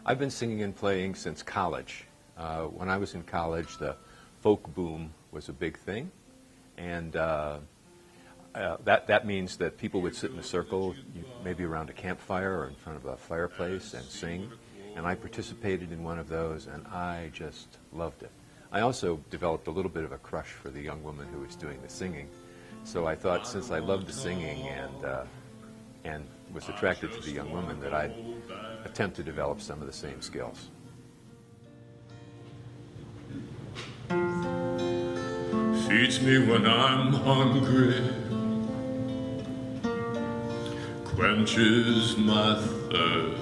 I've been singing and playing since college. When I was in college, the folk boom was a big thing, and that means that people would sit in a circle, maybe around a campfire or in front of a fireplace, and sing. And I participated in one of those, and I just loved it. I also developed a little bit of a crush for the young woman who was doing the singing. So I thought, since I loved the singing and was attracted to the young woman, that I'd attempt to develop some of the same skills. Feeds me when I'm hungry, quenches my thirst,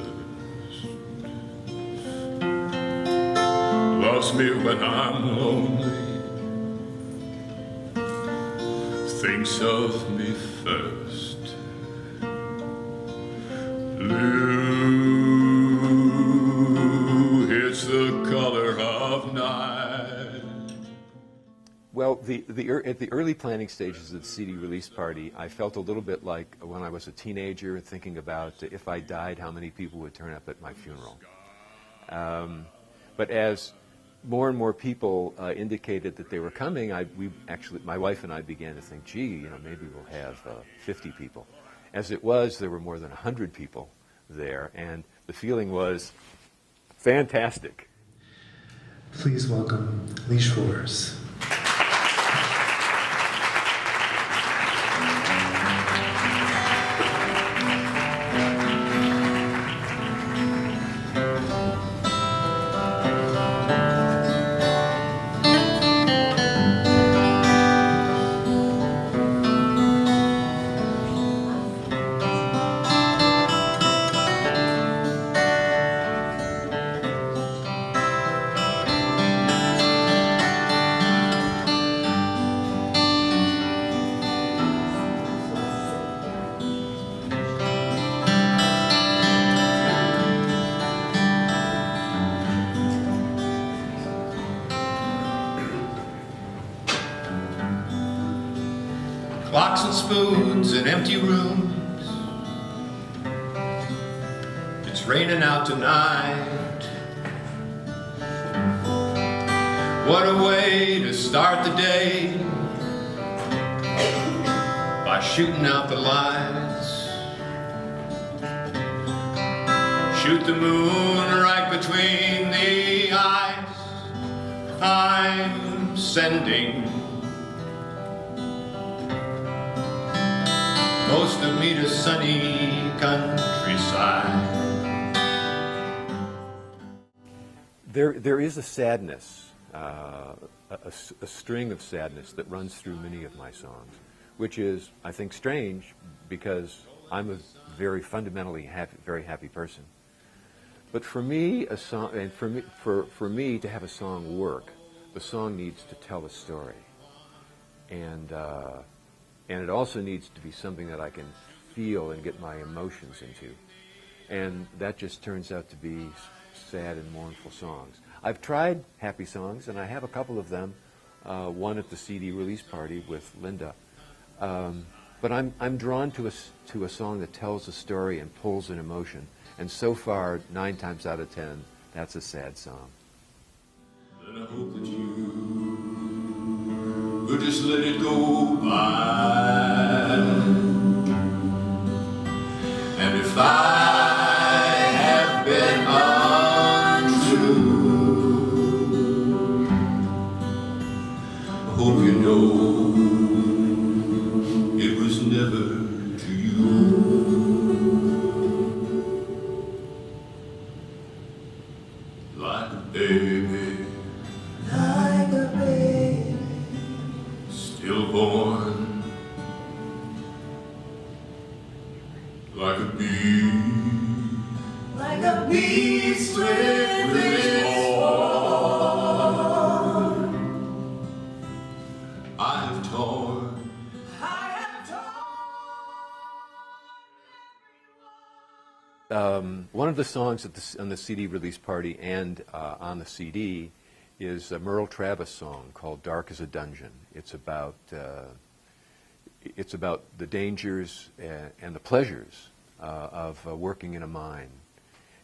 loves me when I'm lonely, thinks of me first. Blue, it's the color of night. Well, at the early planning stages of the CD release party, I felt a little bit like when I was a teenager thinking about if I died, how many people would turn up at my funeral. But as more and more people indicated that they were coming, my wife and I began to think, gee, maybe we'll have 50 people. As it was, there were more than 100 people there, and the feeling was fantastic. Please welcome Lee Schwarz. Clocks and spoons in empty rooms. It's raining out tonight. What a way to start the day, by shooting out the lights. Shoot the moon right between the eyes. I'm sending most of me to sunny countryside. There is a sadness, a string of sadness that runs through many of my songs, which is, I think, strange because I'm a very fundamentally very happy person. But for me, a song, and for me to have a song work, the song needs to tell a story, and it also needs to be something that I can feel and get my emotions into. And that just turns out to be sad and mournful songs. I've tried happy songs, and I have a couple of them, one at the CD release party with Linda. But I'm drawn to a song that tells a story and pulls an emotion. And so far, 9 times out of 10, that's a sad song. Then I hope that you will just let it go by. And if I have been untrue, I hope you know it was never to you. Like a baby, Like a baby, stillborn, like a bee, like a beast with its horn. I have torn. I have One of the songs on the CD release party and on the CD is a Merle Travis song called "Dark as a Dungeon." It's about the dangers and the pleasures of working in a mine.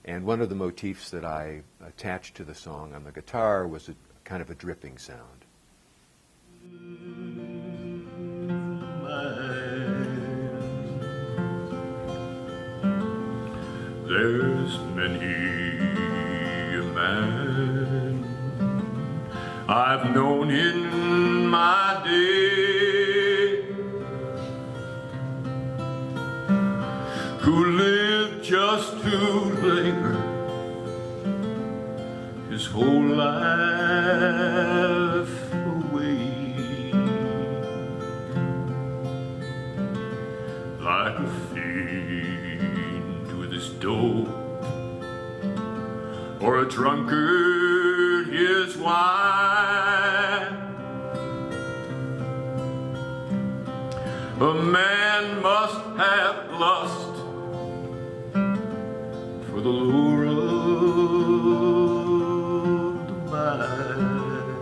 And one of the motifs that I attached to the song on the guitar was a kind of a dripping sound. There's many a man I've known in my day who lived just to labor his whole life away, like a fiend with his dope, or a drunkard his wine. A man must have lust for the lure of the mind,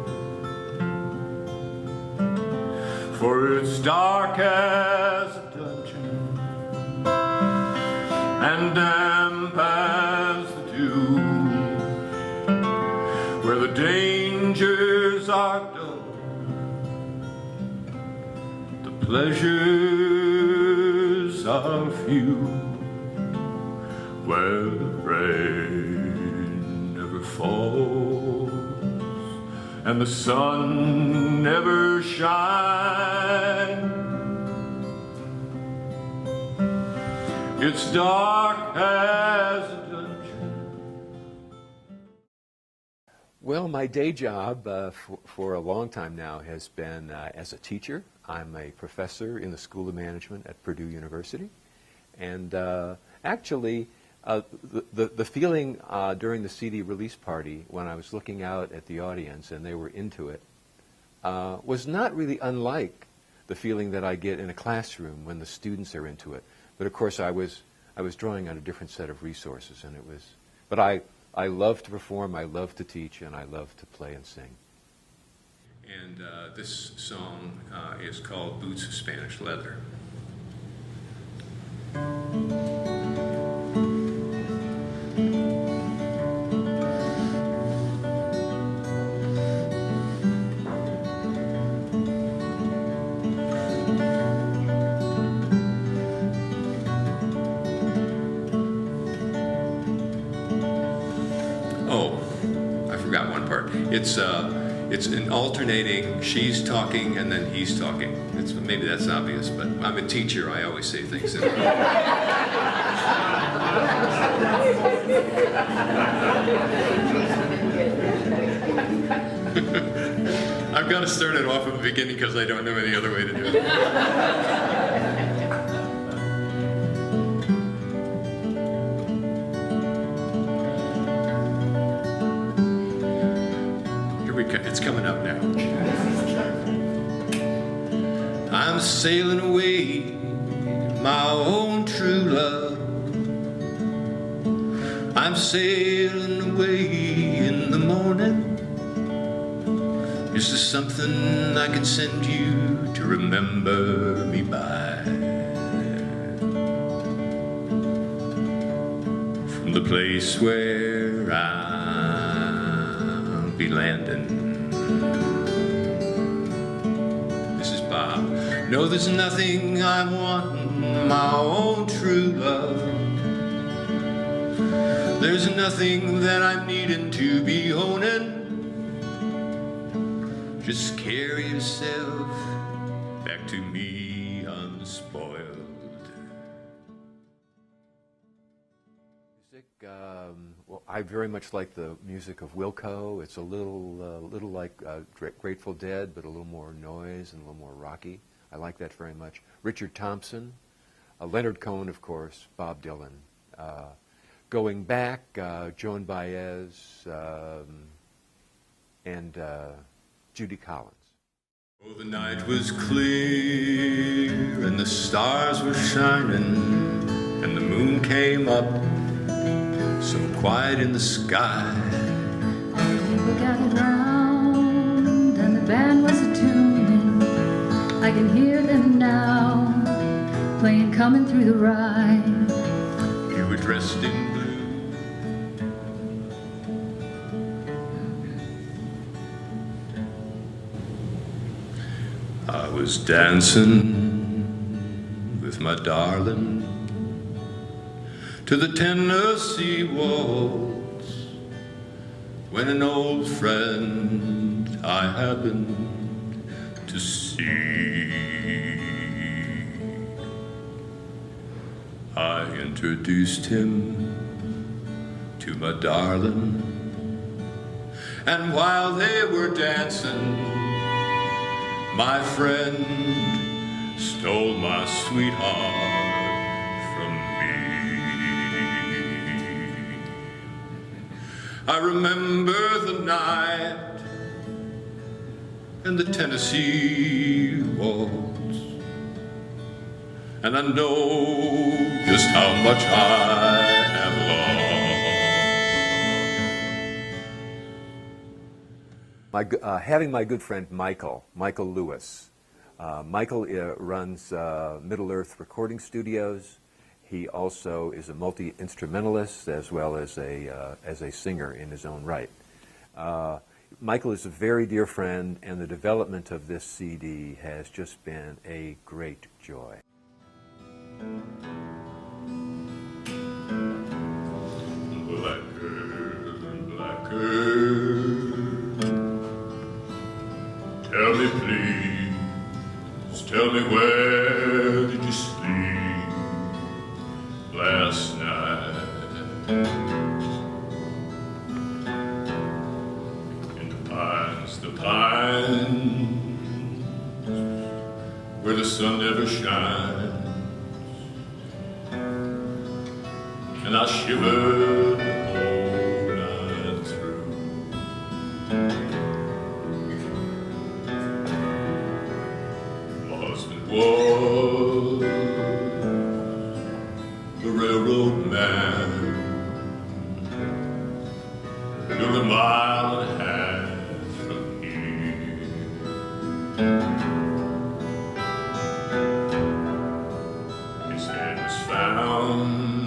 for it's dark as a dungeon and damp as the dew, where the dangers are dull, the pleasures are few, where the rain never falls and the sun never shines. It's dark as a dungeon. Well, my day job for a long time now has been as a teacher. I'm a professor in the School of Management at Purdue University. And actually, the feeling during the CD release party when I was looking out at the audience and they were into it was not really unlike the feeling that I get in a classroom when the students are into it. But of course, I was drawing on a different set of resources, and it was. But I love to perform, I love to teach, and I love to play and sing. And this song is called Boots of Spanish Leather. Oh, I forgot one part. It's an alternating, she's talking and then he's talking. Maybe that's obvious, but I'm a teacher, I always say things in I've got to start it off at the beginning because I don't know any other way to do it. It's coming up now. I'm sailing away, my own true love. I'm sailing away in the morning. Is there something I can send you to remember me by? From the place where I'll be landing. This is Bob. No, there's nothing I'm wanting, my own true love. There's nothing that I'm needing to be owning. Just carry yourself back to me unspoiled. Music, well, I very much like the music of Wilco. It's a little like Grateful Dead, but a little more noise and a little more rocky. I like that very much. Richard Thompson, Leonard Cohen, of course, Bob Dylan. Going back, Joan Baez, and Judy Collins. Oh, the night was clear and the stars were shining and the moon came up so quiet in the sky. People gathered round and the band was a-tuning. I can hear them now, playing Coming Through the Rye. You were dressed in blue I was dancing with my darling to the Tennessee waltz when an old friend I happened to see. I introduced him to my darling, and while they were dancing, my friend stole my sweetheart from me. I remember the night and the Tennessee waltz, and I know just how much I have lost. Having my good friend Michael Lewis. Michael runs Middle Earth Recording Studios. He also is a multi-instrumentalist as well as a singer in his own right. Michael is a very dear friend, and the development of this CD has just been a great joy. Black girl, tell me please, tell me where did you sleep last night? In the pines, where the sun never shines, and I shivered the whole night through. My husband was the railroad man, nearly a mile and a half from here. His head was found